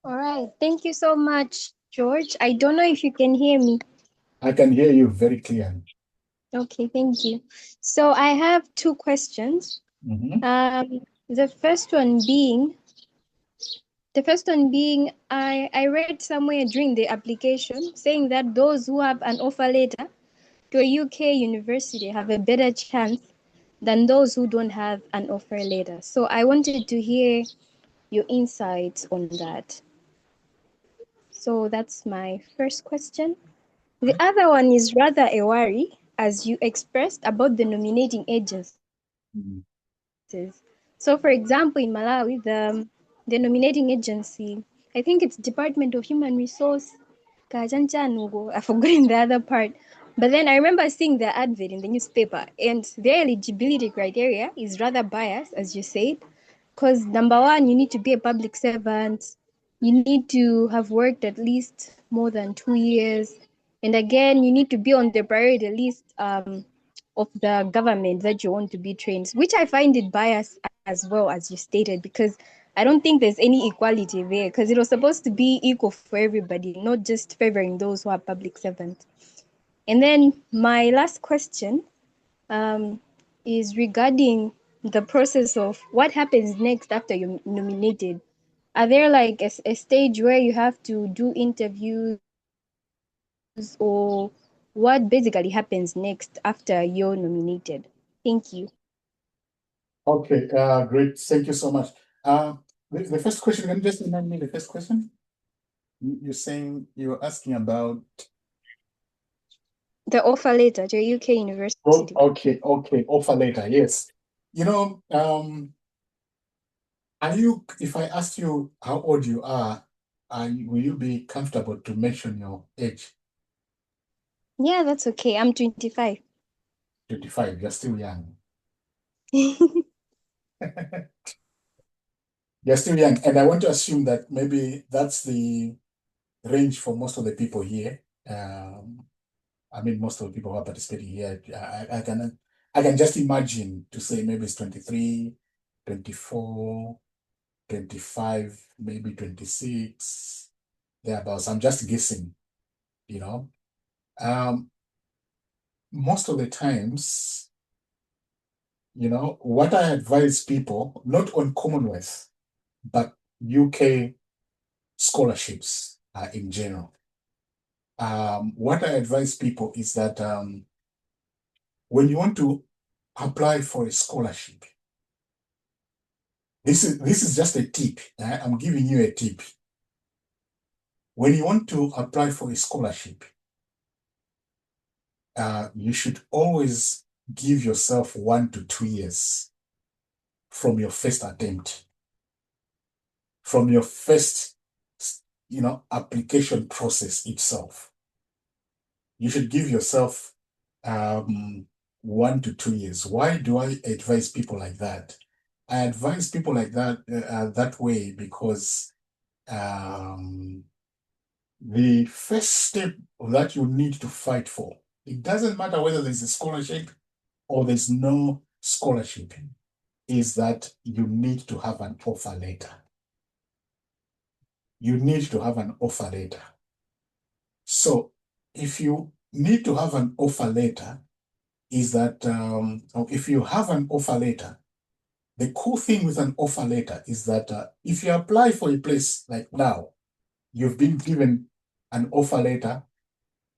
All right. Thank you so much, George. I don't know if you can hear me. I can hear you very clearly. Okay, thank you. So I have two questions. Mhm. The first one being, I read somewhere during the application saying that those who have an offer letter to a UK university have a better chance than those who don't have an offer letter. So I wanted to hear your insights on that. So that's my first question. The other one is rather a worry, as you expressed about the nominating agencies. Mhm. So, for example, in Malawi, the nominating agency, I think it's Department of Human Resource, Kajanchanugo, I've forgotten the other part. But then I remember seeing the advert in the newspaper, and their eligibility criteria is rather biased, as you said, because number one, you need to be a public servant, you need to have worked at least more than 2 years, and again, you need to be on the priority list of the government that you want to be trained, which I find it biased as well, as you stated, because I don't think there's any equality there, because it was supposed to be equal for everybody, not just favoring those who are public servants. And then my last question um, is regarding the process of what happens next after you're nominated. Are there like a stage where you have to do interviews, or what basically happens next after you're nominated? Thank you. Okay, great. Thank you so much. Uh, the first question, can you just remind me the first question? You're saying you're asking about. The offer letter to a UK Oh, university. okay. Offer later. Yes. You know, if I ask you how old you are, will you be comfortable to mention your age? Yeah, that's okay. I'm 25. 25, you're still young. You're still young. And I want to assume that maybe that's the range for most of the people here. I mean, most of the people who are participating here, I can just imagine to say maybe it's 23, 24, 25, maybe 26, thereabouts. I'm just guessing, you know. Um, Most of the times, what I advise people, not on Commonwealth, but UK scholarships in general. What I advise people is that when you want to apply for a scholarship, this is just a tip. I'm giving you a tip. When you want to apply for a scholarship, you should always give yourself 1 to 2 years from your first attempt, from your first, application process itself. You should give yourself 1 to 2 years. Why do I advise people like that? I advise people like that that way because um, the first step that you need to fight for, it doesn't matter whether there's a scholarship or there's no scholarship, is that you need to have an offer letter. You need to have an offer letter. So if you need to have an offer letter, is that or if you have an offer letter, the cool thing with an offer letter is that if you apply for a place like now, you've been given an offer letter.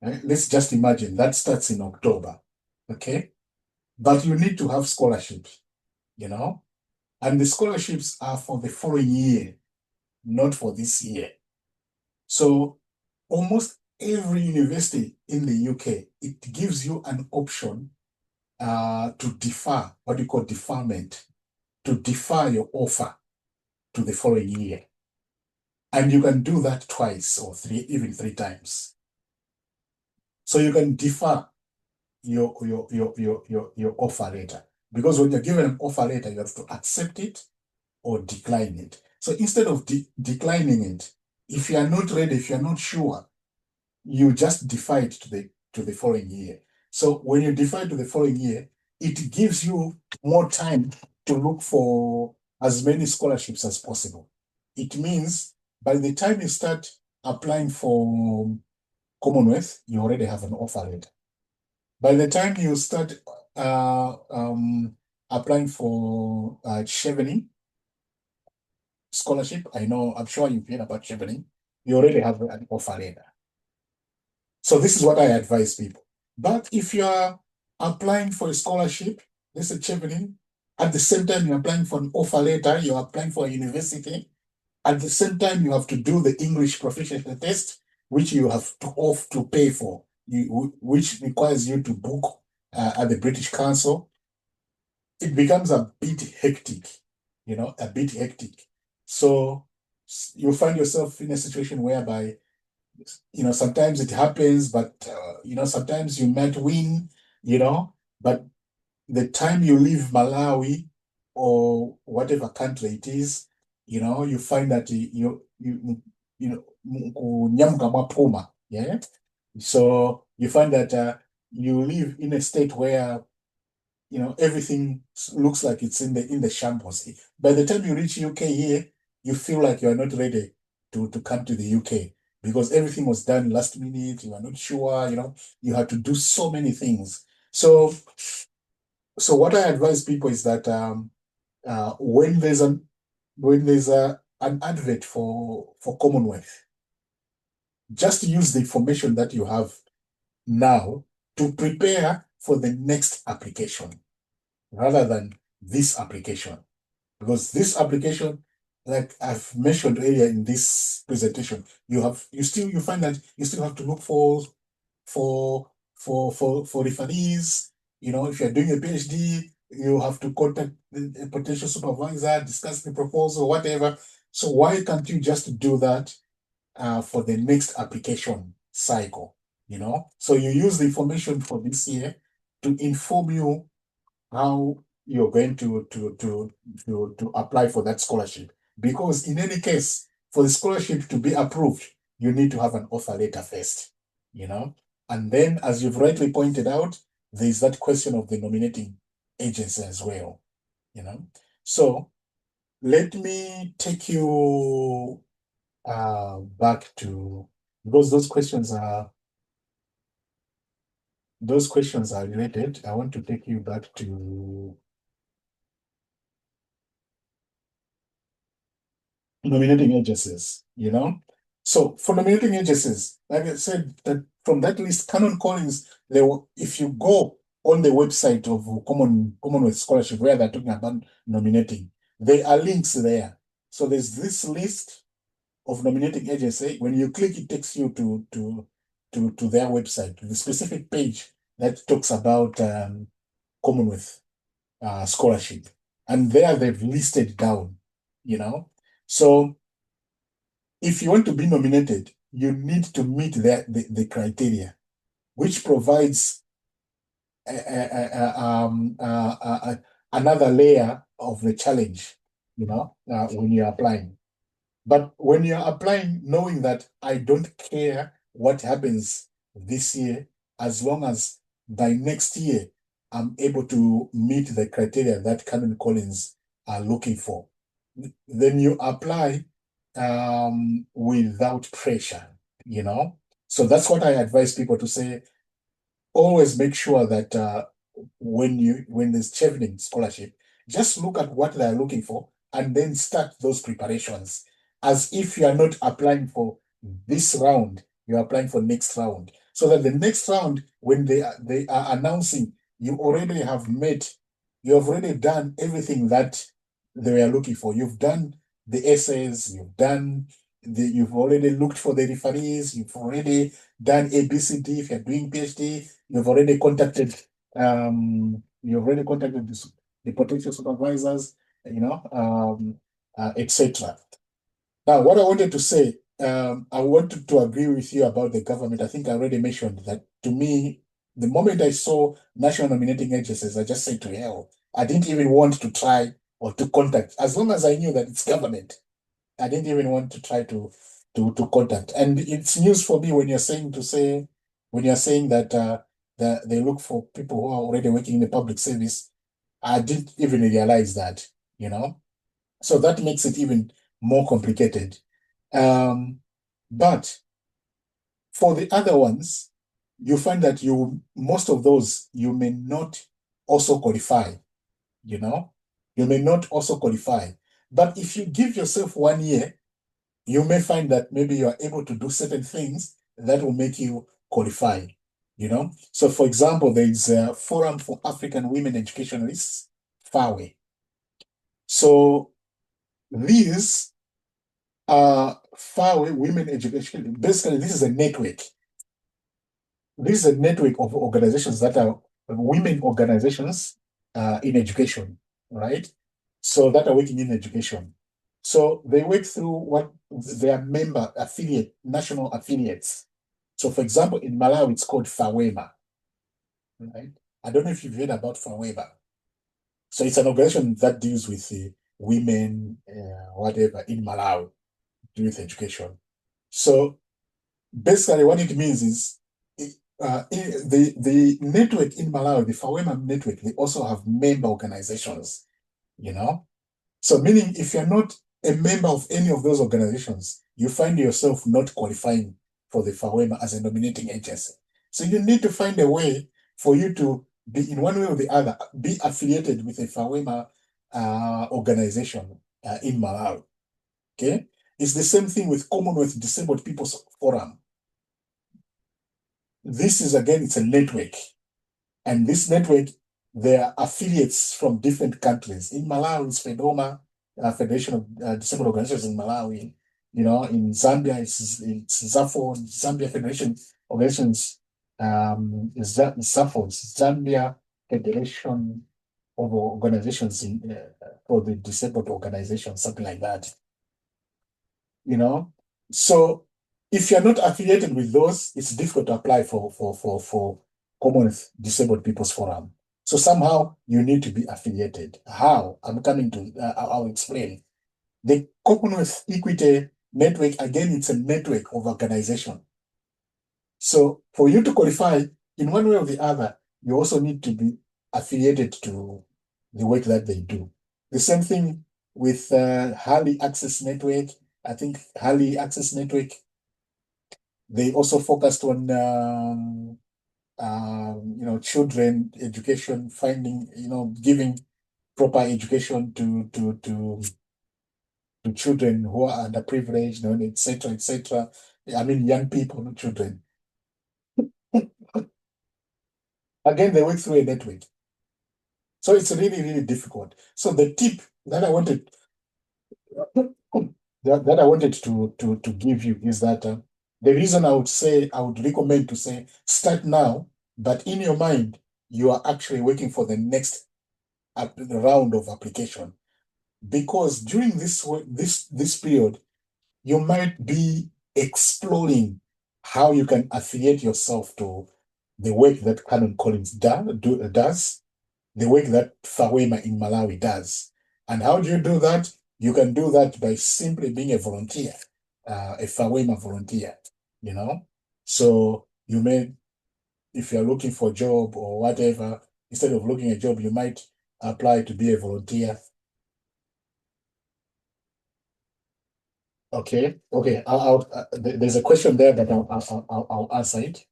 Let's just imagine that starts in October, okay? But you need to have scholarships, you know? And the scholarships are for the following year, not for this year. So almost every university in the UK, it gives you an option to defer, what you call deferment, to defer your offer to the following year. And you can do that twice or three, even 3 times. So you can defer your offer letter. Because when you're given an offer letter, you have to accept it or decline it. So instead of declining it, if you are not ready, if you're not sure, you just defer it to the following year. So when you defer to the following year, it gives you more time to look for as many scholarships as possible. It means By the time you start applying for Commonwealth, you already have an offer letter. By the time you start applying for Chevening scholarship, I'm sure you've heard about Chevening, you already have an offer letter. So this is what I advise people. But if you are applying for a scholarship, let's say Chevening, at the same time you're applying for an offer letter, you're applying for a university, at the same time you have to do the English proficiency test, which you have to pay for, which requires you to book at the British Council. It becomes a bit hectic, a bit hectic. So you find yourself in a situation whereby, sometimes it happens, but, sometimes you might win, but the time you leave Malawi or whatever country it is, you find that kunyamka mapuma, yeah. So you find that you live in a state where everything looks like it's in the shambles. By the time you reach UK here, you feel like you are not ready to come to the UK because everything was done last minute. You are not sure, you had to do so many things. So what I advise people is that when there's an advert for Commonwealth, just use the information that you have now to prepare for the next application rather than this application. Because this application, like I've mentioned earlier in this presentation, you find that you still have to look for for referees. If you're doing a PhD, you have to contact a potential supervisor, discuss the proposal, whatever. So why can't you just do that for the next application cycle? So you use the information for this year to inform you how you're going to apply for that scholarship. Because in any case, for the scholarship to be approved, you need to have an offer letter first, you know. And then, as you've rightly pointed out, there's that question of the nominating agency as well. So let me take you back to, because those questions are related. I want to take you back to nominating agencies. So for nominating agencies, like I said, that from that list, Canon Collins, if you go on the website of Commonwealth Scholarship where they're talking about nominating, there are links there. So there's this list of nominating agency. When you click, it takes you to their website, to the specific page that talks about Commonwealth scholarship. And there they've listed down, you know. So if you want to be nominated, you need to meet the criteria, which provides another layer of the challenge, when you're applying. But when you're applying, knowing that I don't care what happens this year, as long as by next year I'm able to meet the criteria that Canon Collins are looking for, then you apply without pressure, you know. So that's what I advise people to say. Always make sure that when there's chevening scholarship, just look at what they're looking for and then start those preparations as if you are not applying for this round, you're applying for next round. So that the next round, when they are announcing, you have already done everything that they were looking for. You've done the essays, you've already looked for the referees, you've already done ABCD. If you're doing PhD, you've already contacted the potential supervisors, etc. Now, what I wanted to say, I wanted to agree with you about the government. I think I already mentioned that. To me, the moment I saw national nominating agencies, I just said to hell. I didn't even want to try or to contact, as long as I knew that it's government. I didn't even want to try to contact. And it's news for me when you're saying that they look for people who are already working in the public service. I didn't even realize that. So that makes it even more complicated. But for the other ones, you find that most of those you may not also qualify, you know, you may not also qualify. But if you give yourself 1 year, you may find that maybe you are able to do certain things that will make you qualify, you know. So, for example, there is a Forum for African Women Educationalists, FAWE. So these are FAWE Women Education. Basically, this is a network. This is a network of organizations that are women organizations in education, right? So that are working in education. So they work through what their member affiliate, national affiliates. So, for example, in Malawi, it's called FAWEMA, right? I don't know if you've heard about FAWEMA. So it's an organization that deals with women, whatever, in Malawi, with education. So basically, what it means is the network in Malawi, the FAWEMA network, they also have member organizations, you know. So meaning if you're not a member of any of those organizations, you find yourself not qualifying for the FAWEMA as a nominating agency. So you need to find a way for you to be, in one way or the other, be affiliated with a FAWEMA organization in Malawi. Okay. It's the same thing with Commonwealth Disabled People's Forum. This is again, it's a network. And this network, there are affiliates from different countries. In Malawi, it's FEDOMA, Federation of Disabled Organizations in Malawi. You know, in Zambia, it's ZAFO, Zambia Federation Organizations, ZAFO, Zambia Federation of Organizations for the Disabled Organizations, something like that. You know, so if you're not affiliated with those, it's difficult to apply for Commonwealth Disabled People's Forum. So somehow you need to be affiliated. How? I'm coming to, I'll explain. The Commonwealth Equity Network, again, it's a network of organization. So for you to qualify in one way or the other, you also need to be affiliated to the work that they do. The same thing with Harley Access Network. I think Harley Access Network, they also focused on children education, finding, giving proper education to children who are underprivileged, et cetera, et cetera. I mean, young people, not children. Again, they work through a network. So it's really, really difficult. So the tip that I wanted that I wanted to give you is that the reason I would recommend to say start now, but in your mind you are actually waiting for the next round of application, because during this period you might be exploring how you can affiliate yourself to the work that Canon Collins does, the work that FAWEMA in Malawi does. And how do you do that? You can do that by simply being a volunteer, a FAWEMA volunteer, you know? So you may, if you're looking for a job or whatever, instead of looking a job, you might apply to be a volunteer. Okay. There's a question there, but I'll answer it.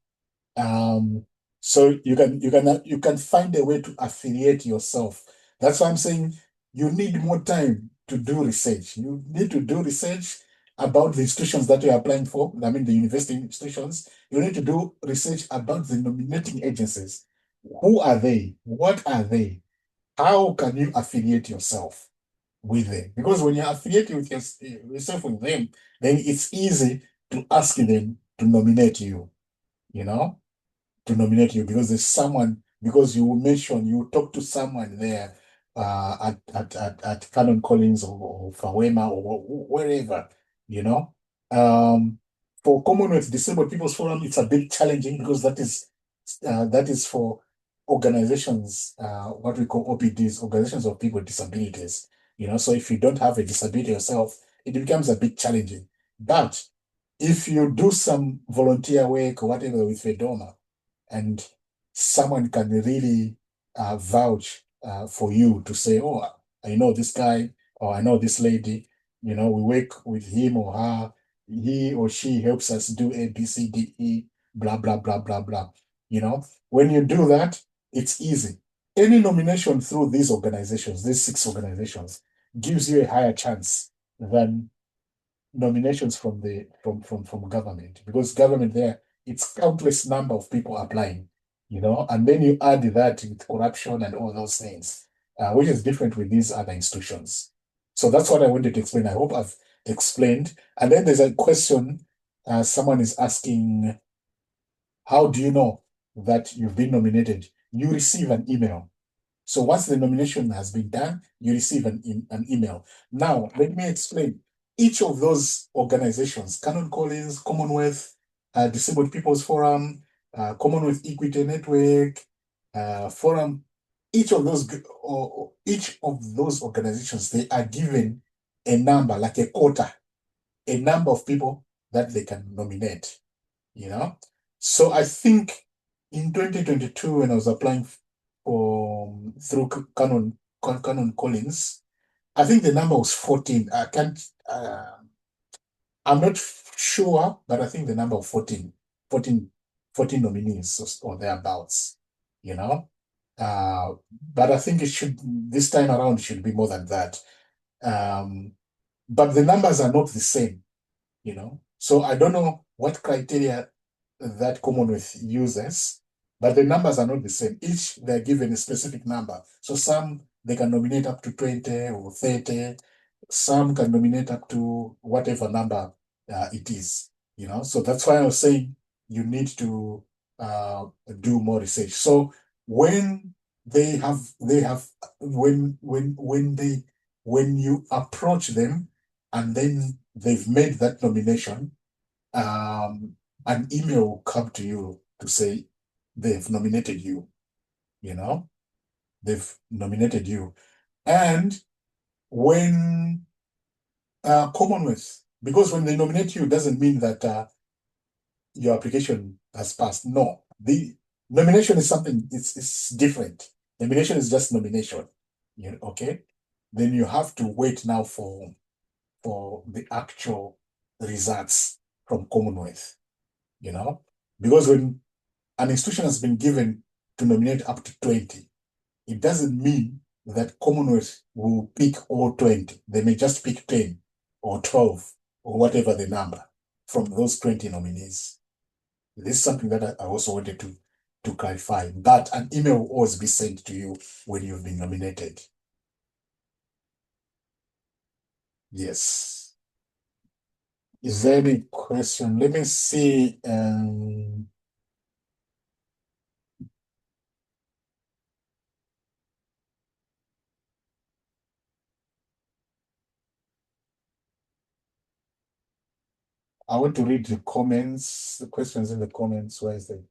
Um, so you can find a way to affiliate yourself. That's why I'm saying you need more time to do research. You need to do research about the institutions that you're applying for. I mean, the university institutions. You need to do research about the nominating agencies. Who are they? What are they? How can you affiliate yourself with them? Because when you're affiliated with yourself with them, then it's easy to ask them to nominate you, you know? To nominate you, because there's someone, because you talk to someone there at Canon Collins or FAWEMA or wherever, you know. For Commonwealth Disabled People's Forum, it's a bit challenging because that is for organizations, what we call OPDs, organizations of people with disabilities. So if you don't have a disability yourself, it becomes a bit challenging. But if you do some volunteer work or whatever with Fedoma, and someone can really vouch for you to say, oh, I know this guy or I know this lady, we work with him or her, he or she helps us do A, B, C, D, E, blah, blah, blah, blah, blah. When you do that, it's easy. Any nomination through these organizations, these 6 organizations, gives you a higher chance than nominations from government, because government there, it's countless number of people applying, and then you add that with corruption and all those things, which is different with these other institutions. So that's what I wanted to explain. I hope I've explained. And then there's a question, someone is asking, how do you know that you've been nominated? You receive an email. So once the nomination has been done, you receive an email. Now, let me explain. Each of those organizations, Canon Collins, Commonwealth, Disabled People's Forum, Commonwealth Equity Network, Forum, each of those organizations, they are given a number, like a quota, a number of people that they can nominate, you know. So I think in 2022, when I was applying for through Canon Collins, I think the number was 14. I can't I'm not sure, but I think the number of 14 nominees or thereabouts, you know. Uh, but I think this time around, it should be more than that. Um, but the numbers are not the same. So I don't know what criteria that Commonwealth uses, but the numbers are not the same. Each they're given a specific number. So some they can nominate up to 20 or 30, some can nominate up to whatever number it is. So that's why I was saying you need to do more research. So when they have when you approach them and then they've made that nomination, um, an email will come to you to say they've nominated you, you know, they've nominated you. And when Commonwealth, because when they nominate you, doesn't mean that your application has passed. No, the nomination is something, it's different. Nomination is just nomination, okay? Then you have to wait now for the actual results from Commonwealth, you know, because when an institution has been given to nominate up to 20, it doesn't mean that Commonwealth will pick all 20. They may just pick 10 or 12 or whatever the number from those 20 nominees. This is something that I also wanted to clarify. But an email will always be sent to you when you've been nominated. Yes. Is there any question? Let me see. I want to read the comments, the questions in the comments. Where is the?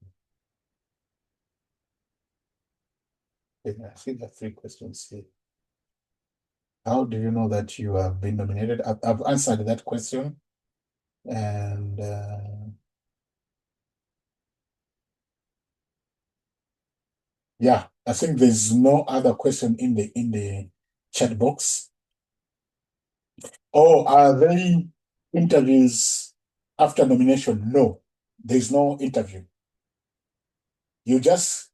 I think there are 3 questions here. How do you know that you have been nominated? I've answered that question. And yeah, I think there's no other question in the chat box. Oh, are there interviews after nomination? No, there's no interview. You just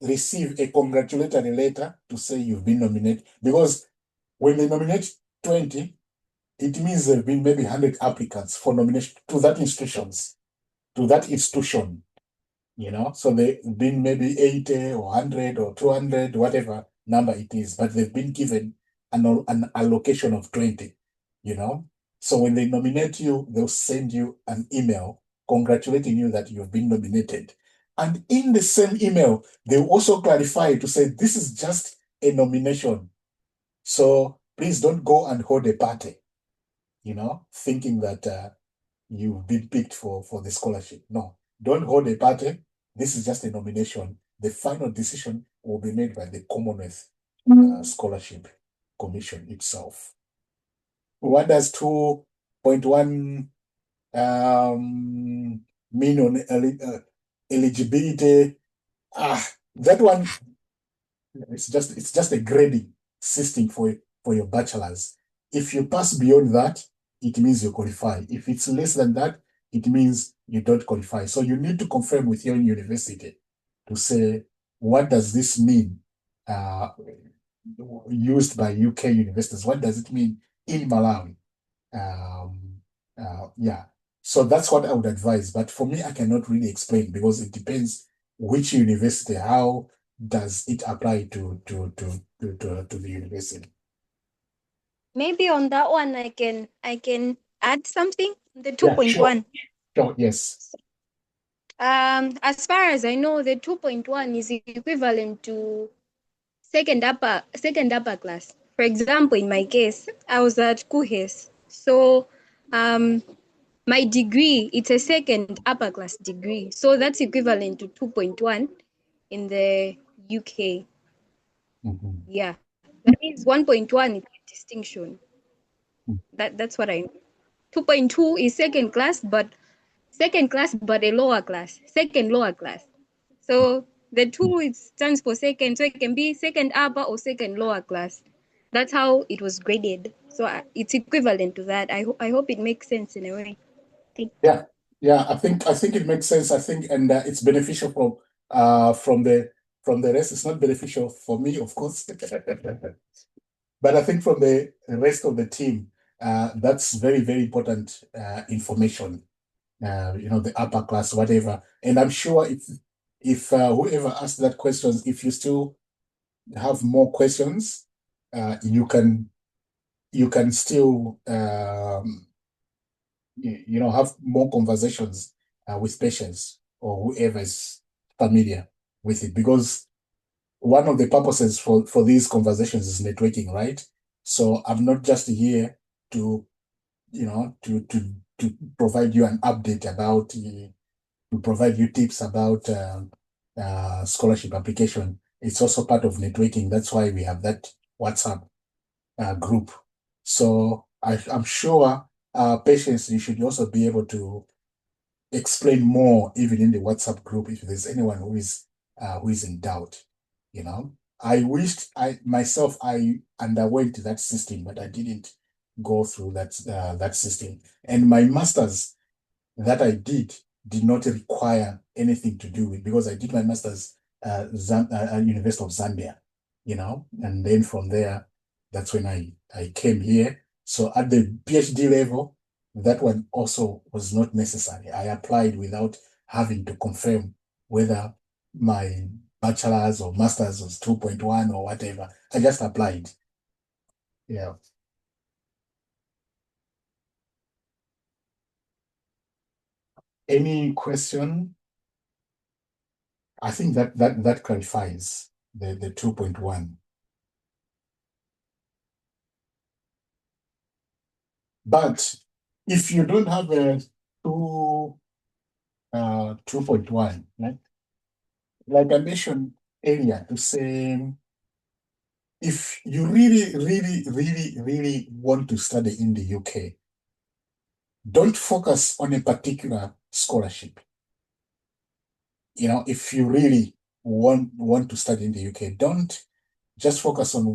receive a congratulatory letter to say you've been nominated. Because when they nominate 20, it means there have been maybe 100 applicants for nomination to that institution. So they've been maybe 80 or 100 or 200, whatever number it is, but they've been given an allocation of 20. So when they nominate you, they'll send you an email congratulating you that you've been nominated. And in the same email, they'll also clarify to say this is just a nomination. So please don't go and hold a party, thinking that you've been picked for the scholarship. No, don't hold a party. This is just a nomination. The final decision will be made by the Commonwealth Scholarship Commission itself. What does 2.1 mean on eligibility? That one, it's just a grading system for your bachelor's. If you pass beyond that, it means you qualify. If it's less than that, it means you don't qualify. So you need to confirm with your university to say, what does this mean? Used by UK universities. What does it mean in Malawi? Yeah. So that's what I would advise. But for me, I cannot really explain because it depends which university, how does it apply to the university. Maybe on that one I can add something. The Yeah, sure. 2.1. Sure, yes. As far as I know, the 2.1 is equivalent to second upper class. For example, in my case, I was at Kuhes. So um my degree, it's a second upper class degree. So that's equivalent to 2.1 in the UK. Mhm. Yeah. That means 1.1 is a distinction. That's what I know. 2.2 is second class but a lower class. Second lower class. So the two it stands for second, so it can be second upper or second lower class. That's how it was graded. So it's equivalent to that. I hope it makes sense in a way. Thank Yeah, yeah. I think it makes sense. I think, and it's beneficial from the rest. It's not beneficial for me, of course, but I think from the rest of the team, that's very, very important information. The upper class, whatever. And I'm sure if whoever asked that questions, if you still have more questions, you can still have more conversations with patients or whoever is familiar with it, because one of the purposes for these conversations is networking, right? So I'm not just here to to provide you an update about to provide you tips about scholarship application. It's also part of networking. That's why we have that WhatsApp group. So I'm sure patients, you should also be able to explain more even in the WhatsApp group if there's anyone who is in doubt. You know, I wished I underwent that system, but I didn't go through that system. And my masters that I did not require anything to do with, because I did my master's at University of Zambia, and then from there, that's when I came here. So at the PhD level, that one also was not necessary. I applied without having to confirm whether my bachelor's or master's was 2.1 or whatever. I just applied. Yeah. Any question? I think that clarifies the 2.1. But if you don't have a 2.1, right? Like I mentioned earlier, to say if you really, really, really, really want to study in the UK, don't focus on a particular scholarship. If you really want to study in the UK, don't just focus on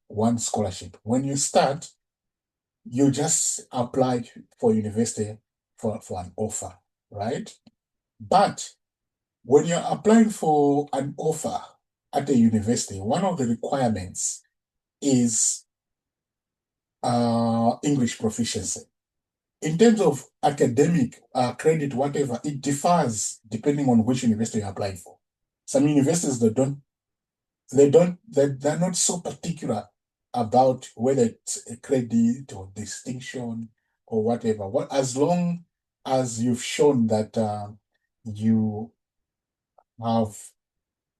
one scholarship. When you start, you just applied for university for an offer, right? But when you're applying for an offer at a university, one of the requirements is English proficiency. In terms of academic credit, whatever, it differs depending on which university you're applying for. Some universities they're not so particular about whether it's a credit or distinction or whatever. As long as you've shown that you have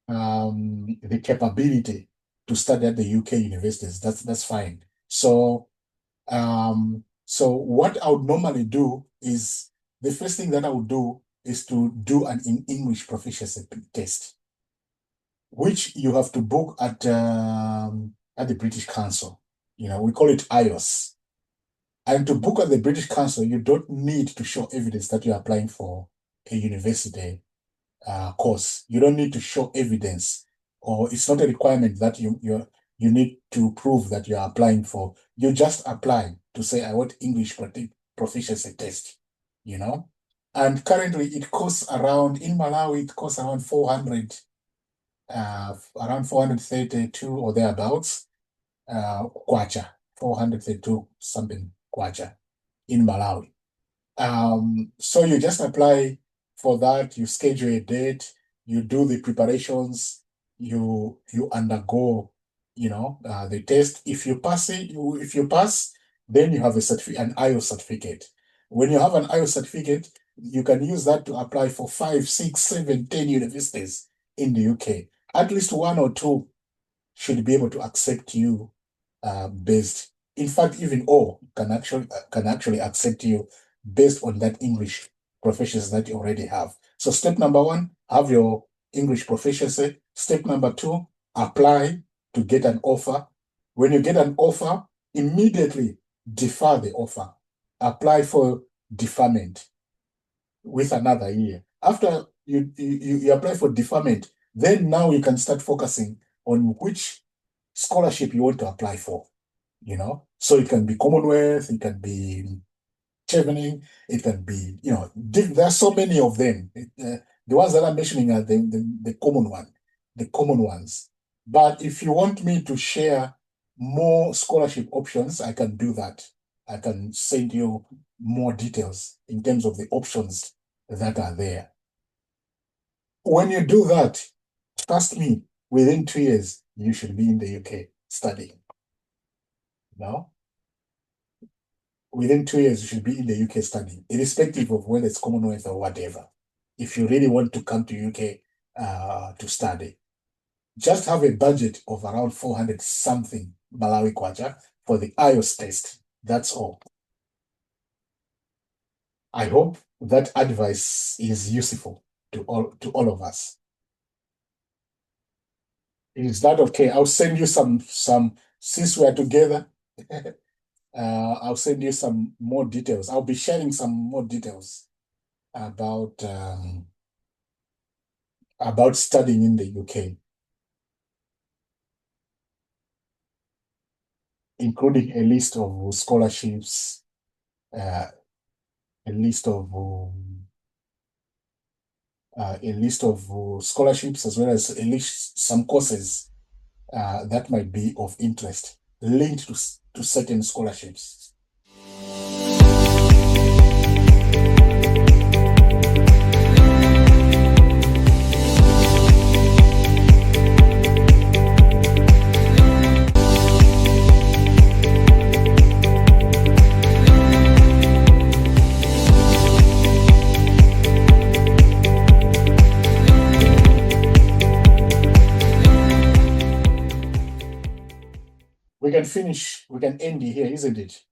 the capability to study at the UK universities, that's fine. So what I would normally do is the first thing that I would do is to do an English proficiency test, which you have to book at the British Council. We call it IOS. And to book at the British Council, you don't need to show evidence that you're applying for a university course. You don't need to show evidence, or it's not a requirement that you need to prove that you're applying for. You just apply. to say I want English proficiency test, you know. And currently it costs around, in Malawi, it costs around 400, around 432 or thereabouts, kwacha, 432 something kwacha in Malawi. So you just apply for that, you schedule a date, you do the preparations, you undergo, the test. If you pass it, if you pass, then you have a certificate, an IELTS certificate. When you have an IELTS certificate, you can use that to apply for 5, 6, 7, 10 universities in the UK. At least one or two should be able to accept you based. In fact, even all can actually accept you based on that English proficiency that you already have. So step number one, have your English proficiency. Step number two, apply to get an offer. When you get an offer, immediately defer the offer. Apply for deferment with another year. After you apply for deferment, then now you can start focusing on which scholarship you want to apply for, So it can be Commonwealth, it can be Chevening, it can be, there are so many of them. The ones that I'm mentioning are the common ones. But if you want me to share more scholarship options, I can do that. I can send you more details in terms of the options that are there. When you do that, trust me, within 2 years, you should be in the UK studying. No? Within 2 years, you should be in the UK studying, irrespective of whether it's Commonwealth or whatever. If you really want to come to UK to study, just have a budget of around 400 something Malawi kwacha for the IELTS test. That's all. I hope that advice is useful to all of us. Is that okay? I'll send you some since we are together. I'll send you some more details. I'll be sharing some more details about studying in the UK, including a list of scholarships, a list of scholarships, as well as a list some courses that might be of interest linked to certain scholarships. We can end here, isn't it?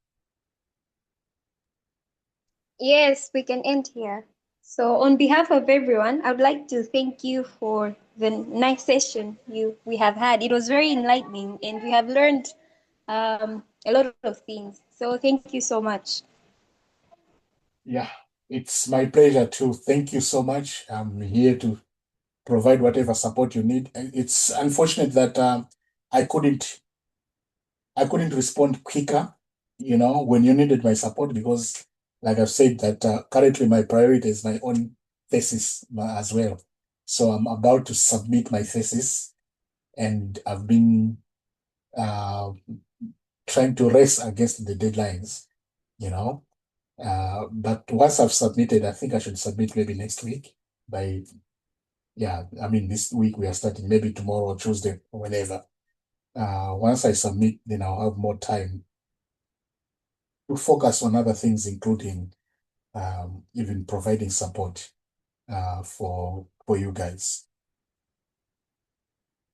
Yes, we can end here. So, on behalf of everyone, I would like to thank you for the nice session we have had. It was very enlightening, and we have learned a lot of things. So, thank you so much. Yeah, it's my pleasure too. Thank you so much. I'm here to provide whatever support you need. It's unfortunate that I couldn't respond quicker, when you needed my support, because like I've said that currently my priority is my own thesis as well. So I'm about to submit my thesis, and I've been uh, trying to race against the deadlines, but once I've submitted, I think I should submit maybe next week this week we are starting, maybe tomorrow or Tuesday or whenever. Once I submit, then I'll have more time to focus on other things, including even providing support for you guys.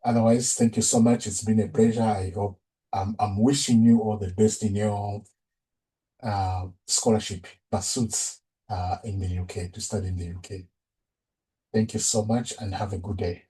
Otherwise, thank you so much. It's been a pleasure. I hope I'm wishing you all the best in your scholarship pursuits in the UK, to study in the UK. Thank you so much and have a good day.